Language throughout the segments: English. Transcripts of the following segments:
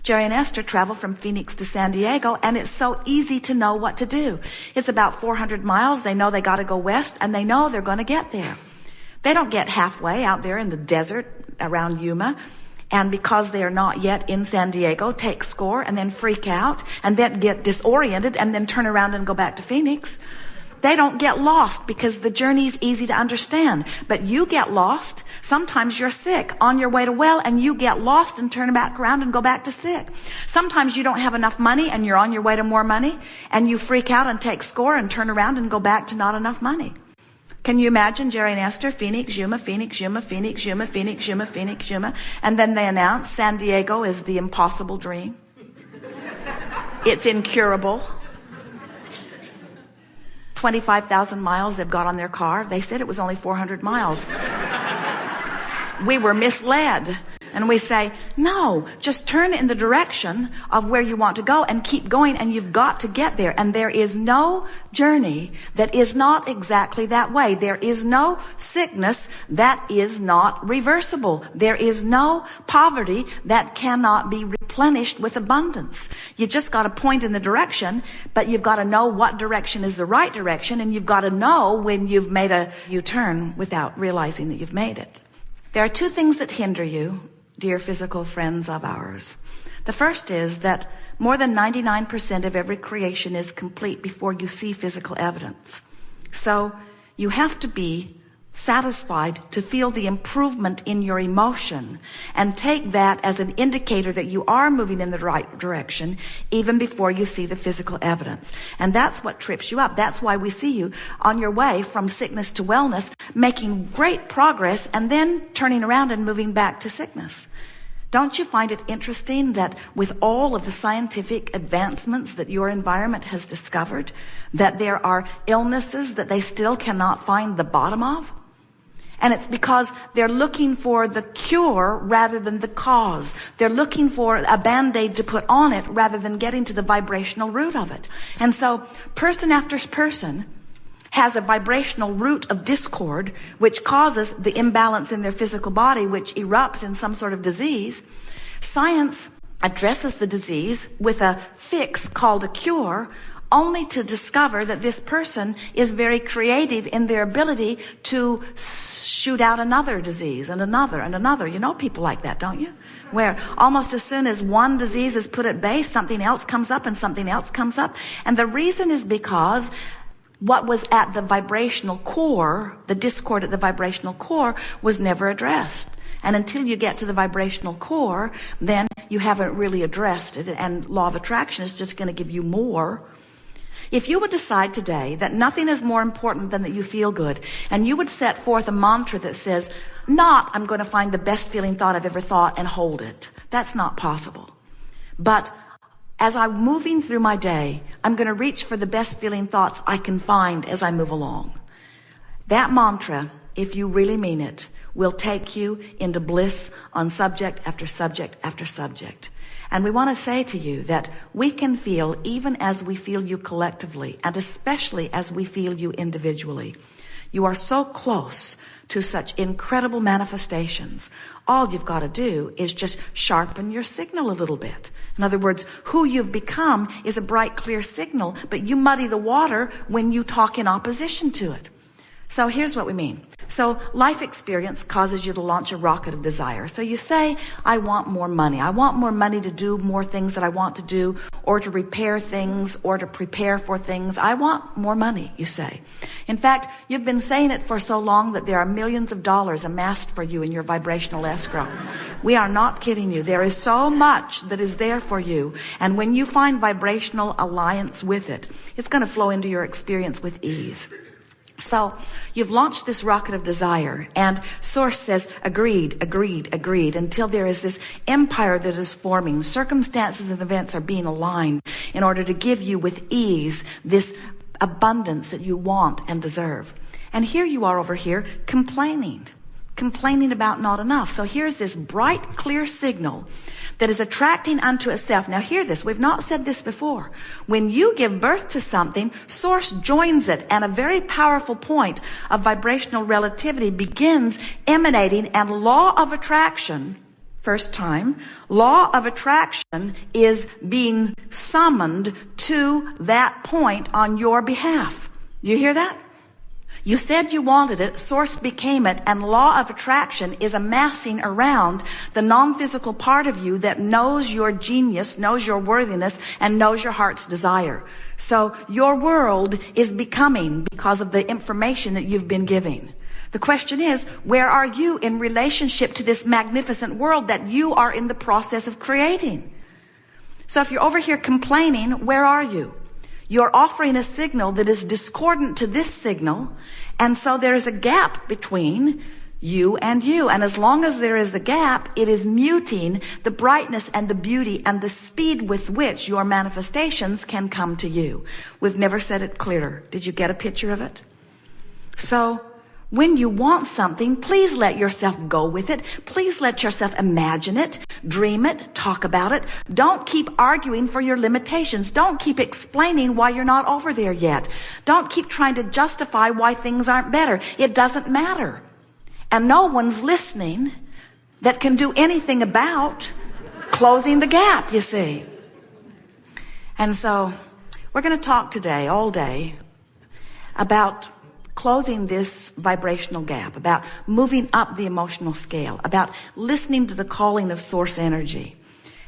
Jerry and Esther travel from Phoenix to San Diego, and it's so easy to know what to do. It's about 400 miles. They know they got to go west, and they know they're going to get there. They don't get halfway out there in the desert around Yuma, and because they are not yet in San Diego, take score and then freak out and then get disoriented and then turn around and go back to Phoenix. They don't get lost because the journey's easy to understand. But you get lost. Sometimes you're sick on your way to well, and you get lost and turn back around and go back to sick. Sometimes you don't have enough money and you're on your way to more money, and you freak out and take score and turn around and go back to not enough money. Can you imagine Jerry and Esther, Phoenix, Yuma, Phoenix, Yuma, Phoenix, Yuma, Phoenix, Yuma, Phoenix, Yuma, and then they announce San Diego is the impossible dream. It's incurable. 25,000 miles they've got on their car. They said it was only 400 miles. We were misled. And we say, no, just turn in the direction of where you want to go and keep going, and you've got to get there. And there is no journey that is not exactly that way. There is no sickness that is not reversible. There is no poverty that cannot be replenished with abundance. You just got to point in the direction, but you've got to know what direction is the right direction, and you've got to know when you've made a U-turn without realizing that you've made it. There are two things that hinder you, dear physical friends of ours. The first is that more than 99% of every creation is complete before you see physical evidence. So you have to be satisfied to feel the improvement in your emotion and take that as an indicator that you are moving in the right direction even before you see the physical evidence. And that's what trips you up. That's why we see you on your way from sickness to wellness, making great progress and then turning around and moving back to sickness. Don't you find it interesting that with all of the scientific advancements that your environment has discovered, that there are illnesses that they still cannot find the bottom of? And it's because they're looking for the cure rather than the cause. They're looking for a Band-Aid to put on it rather than getting to the vibrational root of it. And so person after person has a vibrational root of discord, which causes the imbalance in their physical body, which erupts in some sort of disease. Science addresses the disease with a fix called a cure, only to discover that this person is very creative in their ability to shoot out another disease and another and another. You know people like that, don't you? Where almost as soon as one disease is put at bay, something else comes up and something else comes up. And the reason is because what was at the vibrational core, the discord at the vibrational core, was never addressed. And until you get to the vibrational core, then you haven't really addressed it. And law of attraction is just going to give you more. If you would decide today that nothing is more important than that you feel good, and you would set forth a mantra that says, not, I'm going to find the best feeling thought I've ever thought and hold it. That's not possible. But as I'm moving through my day, I'm going to reach for the best feeling thoughts I can find as I move along. That mantra, if you really mean it, will take you into bliss on subject after subject after subject. And we want to say to you that we can feel even as we feel you collectively, and especially as we feel you individually. You are so close to such incredible manifestations. All you've got to do is just sharpen your signal a little bit. In other words, who you've become is a bright, clear signal, but you muddy the water when you talk in opposition to it. So here's what we mean. So life experience causes you to launch a rocket of desire. So you say, I want more money. I want more money to do more things that I want to do, or to repair things, or to prepare for things. I want more money, you say. In fact, you've been saying it for so long that there are millions of dollars amassed for you in your vibrational escrow. We are not kidding you. There is so much that is there for you. And when you find vibrational alliance with it, it's going to flow into your experience with ease. So you've launched this rocket of desire, and Source says, agreed, agreed, agreed, until there is this empire that is forming. Circumstances and events are being aligned in order to give you with ease this abundance that you want and deserve. And here you are over here complaining about not enough. So here's this bright, clear signal that is attracting unto itself. Now hear this. We've not said this before. When you give birth to something, Source joins it, and a very powerful point of vibrational relativity begins emanating, and law of attraction First time, law of attraction is being summoned to that point on your behalf. You hear that? You said you wanted it, source became it, and law of attraction is amassing around the non-physical part of you that knows your genius, knows your worthiness, and knows your heart's desire. So your world is becoming because of the information that you've been giving. The question is, where are you in relationship to this magnificent world that you are in the process of creating? So if you're over here complaining, where are you? You're offering a signal that is discordant to this signal, and so there is a gap between you and you. And as long as there is a gap, it is muting the brightness and the beauty and the speed with which your manifestations can come to you. We've never said it clearer. Did you get a picture of it? So when you want something, please let yourself go with it. Please let yourself imagine it, dream it, talk about it. Don't keep arguing for your limitations. Don't keep explaining why you're not over there yet. Don't keep trying to justify why things aren't better. It doesn't matter. And no one's listening that can do anything about closing the gap, you see. And so we're going to talk today, all day, about closing this vibrational gap, about moving up the emotional scale, about listening to the calling of source energy.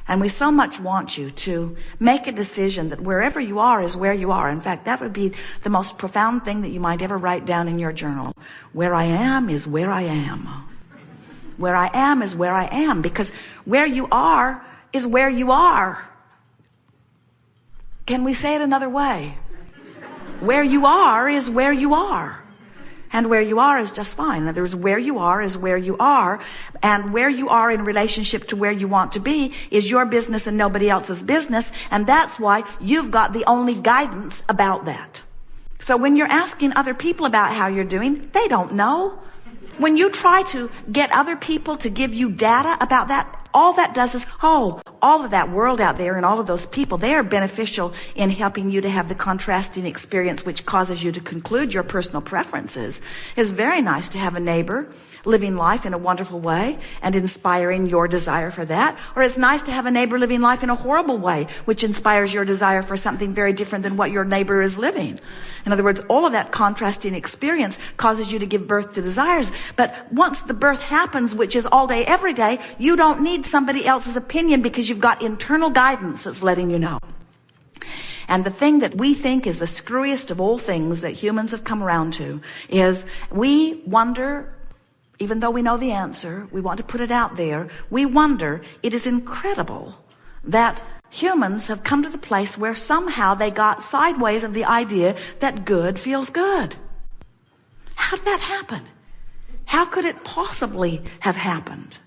And we so much want you to make a decision that wherever you are is where you are. In fact, that would be the most profound thing that you might ever write down in your journal. Where I am is where I am. Where I am is where I am, because where you are is where you are. Can we say it another way? Where you are is where you are. And where you are is just fine. In other words, where you are is where you are. And where you are in relationship to where you want to be is your business and nobody else's business. And that's why you've got the only guidance about that. So when you're asking other people about how you're doing, they don't know. When you try to get other people to give you data about that, all that does is, all of that world out there and all of those people, they are beneficial in helping you to have the contrasting experience which causes you to conclude your personal preferences. It's very nice to have a neighbor living life in a wonderful way and inspiring your desire for that. Or it's nice to have a neighbor living life in a horrible way, which inspires your desire for something very different than what your neighbor is living. In other words, all of that contrasting experience causes you to give birth to desires. But once the birth happens, which is all day, every day, you don't need somebody else's opinion because you've got internal guidance that's letting you know. And the thing that we think is the screwiest of all things that humans have come around to is we wonder, even though we know the answer, we want to put it out there, we wonder, it is incredible that humans have come to the place where somehow they got sideways of the idea that good feels good. How did that happen? How could it possibly have happened?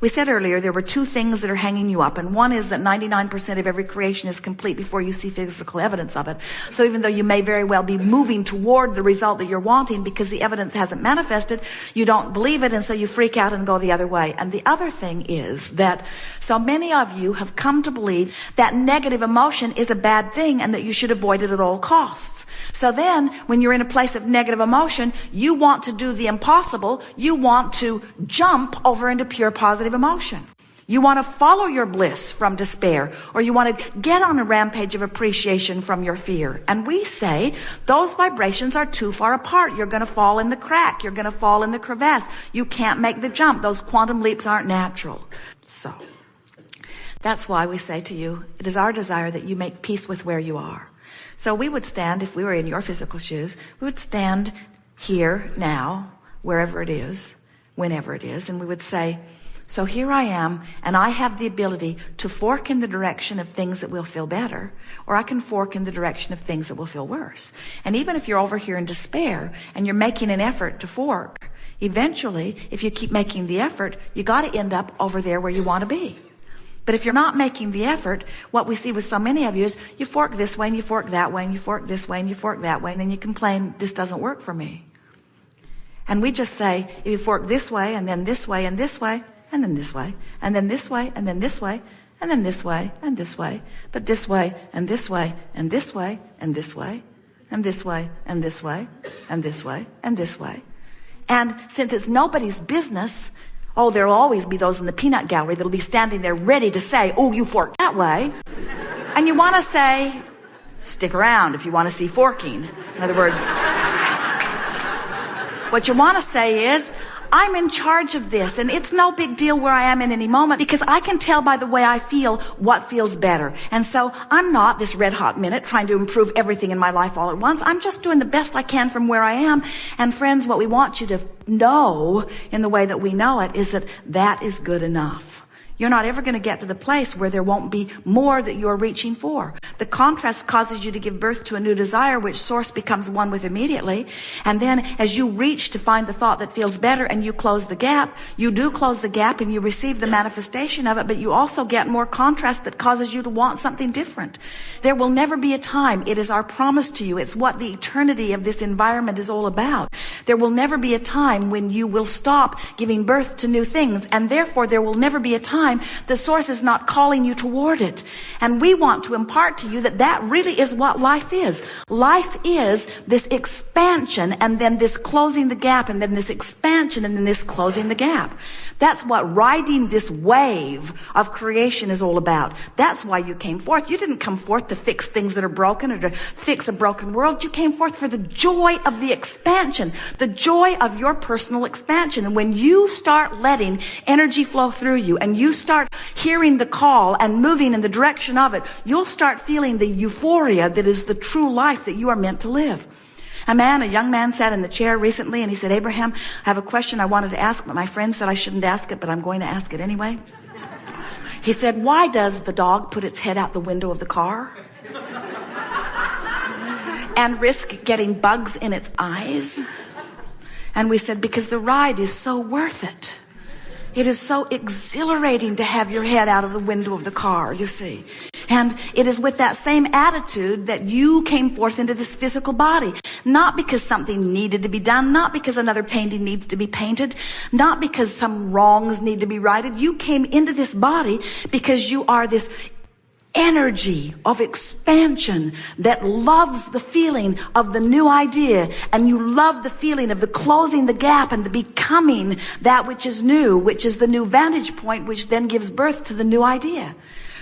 We said earlier there were two things that are hanging you up, and one is that 99% of every creation is complete before you see physical evidence of it. So even though you may very well be moving toward the result that you're wanting because the evidence hasn't manifested, you don't believe it, and so you freak out and go the other way. And the other thing is that so many of you have come to believe that negative emotion is a bad thing and that you should avoid it at all costs. So then, when you're in a place of negative emotion, you want to do the impossible. You want to jump over into pure positive emotion. You want to follow your bliss from despair, or you want to get on a rampage of appreciation from your fear. And we say those vibrations are too far apart. You're going to fall in the crack. You're going to fall in the crevasse. You can't make the jump. Those quantum leaps aren't natural. So that's why we say to you, it is our desire that you make peace with where you are. So we would stand, if we were in your physical shoes, we would stand here now, wherever it is, whenever it is, and we would say, so here I am, and I have the ability to fork in the direction of things that will feel better, or I can fork in the direction of things that will feel worse. And even if you're over here in despair, and you're making an effort to fork, eventually, if you keep making the effort, you got to end up over there where you want to be. But if you're not making the effort, what we see with so many of you is you fork this way and you fork that way and you fork this way and you fork that way, and then you complain, this doesn't work for me. And we just say, if you fork this way and then this way and this way and then this way and then this way and then this way and then this way and this way, but this way and this way and this way and this way and this way and this way and this way and this way. And since it's nobody's business Oh, there'll always be those in the peanut gallery that'll be standing there ready to say, oh, you fork that way. And you want to say, stick around if you want to see forking. In other words, what you want to say is, I'm in charge of this, and it's no big deal where I am in any moment, because I can tell by the way I feel what feels better. And so I'm not this red hot minute trying to improve everything in my life all at once. I'm just doing the best I can from where I am. And friends, what we want you to know in the way that we know it is that that is good enough. You're not ever going to get to the place where there won't be more that you're reaching for. The contrast causes you to give birth to a new desire, which source becomes one with immediately. And then as you reach to find the thought that feels better and you close the gap, you do close the gap and you receive the manifestation of it, but you also get more contrast that causes you to want something different. There will never be a time. It is our promise to you. It's what the eternity of this environment is all about. There will never be a time when you will stop giving birth to new things, and therefore there will never be a time the source is not calling you toward it. And we want to impart to you that that really is what life is. Life is this expansion, and then this closing the gap, and then this expansion, and then this closing the gap. That's what riding this wave of creation is all about. That's why you came forth. You didn't come forth to fix things that are broken or to fix a broken world. You came forth for the joy of the expansion, the joy of your personal expansion. And when you start letting energy flow through you, and you start hearing the call and moving in the direction of it, you'll start feeling the euphoria that is the true life that you are meant to live. A young man sat in the chair recently, and he said, Abraham, I have a question I wanted to ask, but my friend said I shouldn't ask it, but I'm going to ask it anyway. He said, why does the dog put its head out the window of the car and risk getting bugs in its eyes? And we said, because the ride is so worth it. It is so exhilarating to have your head out of the window of the car, you see. And it is with that same attitude that you came forth into this physical body. Not because something needed to be done, not because another painting needs to be painted, not because some wrongs need to be righted. You came into this body because you are this energy of expansion that loves the feeling of the new idea, and you love the feeling of the closing the gap and the becoming that which is new, which is the new vantage point, which then gives birth to the new idea.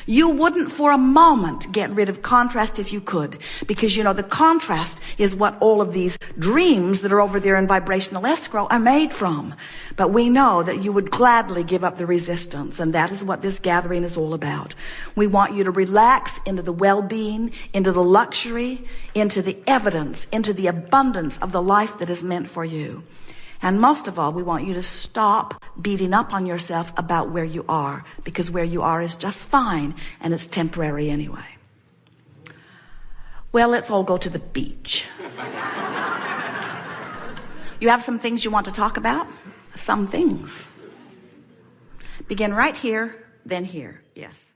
You wouldn't for a moment get rid of contrast if you could, because you know the contrast is what all of these dreams that are over there in vibrational escrow are made from. But we know that you would gladly give up the resistance, and that is what this gathering is all about. We want you to relax into the well-being, into the luxury, into the evidence, into the abundance of the life that is meant for you. And most of all, we want you to stop beating up on yourself about where you are, because where you are is just fine, and it's temporary anyway. Well, let's all go to the beach. You have some things you want to talk about? Some things. Begin right here, then here. Yes.